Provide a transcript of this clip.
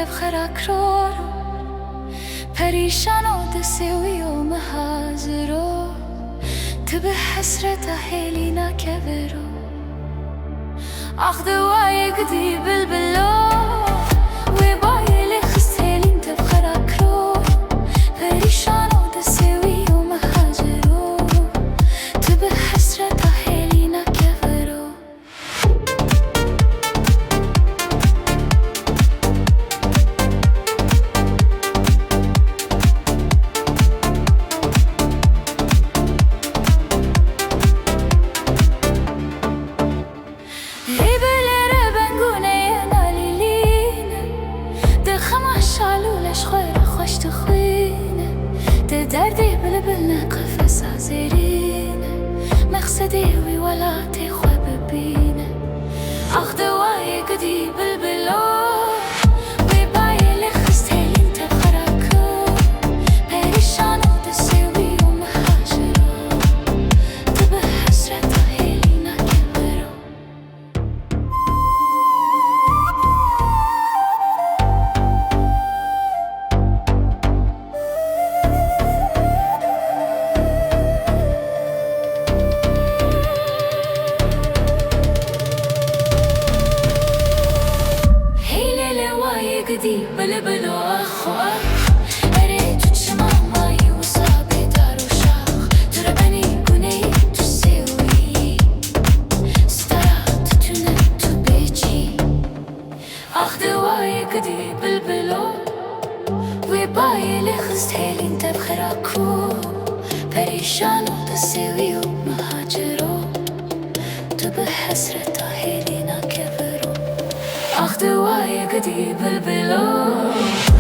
بخرك رورو پریشان و دسوی و مهاجرو تبه حسرت هيلي نكبرو أخذ واي قدي بالبلو وباي لي خس هيلي انت بخرك رو پریشان و دسوي و مهاجرو تبه حسرت هيلي نكبرو دردي بلبلنا قفص عزيرينا مقصدي ولا تخوى ببينا أخذ واي قدي بالبلو وباي اللي خستهلي انت بخراكو بريشان ودسوي ومهاجرو تبه حسرة هيلي نكبرو قدي بلبلو أخو أريد تشمع ماي وصابي دار وشاخ تربني كوني تسوي سترات تنت بيجي أخذ واي قدي بلبلو وباي اللي خستهلي انت بخراكو بريشان وتسوي ومهاجرو تبه حسرة هيلي نكبرو أخذ واي قدي بالبلو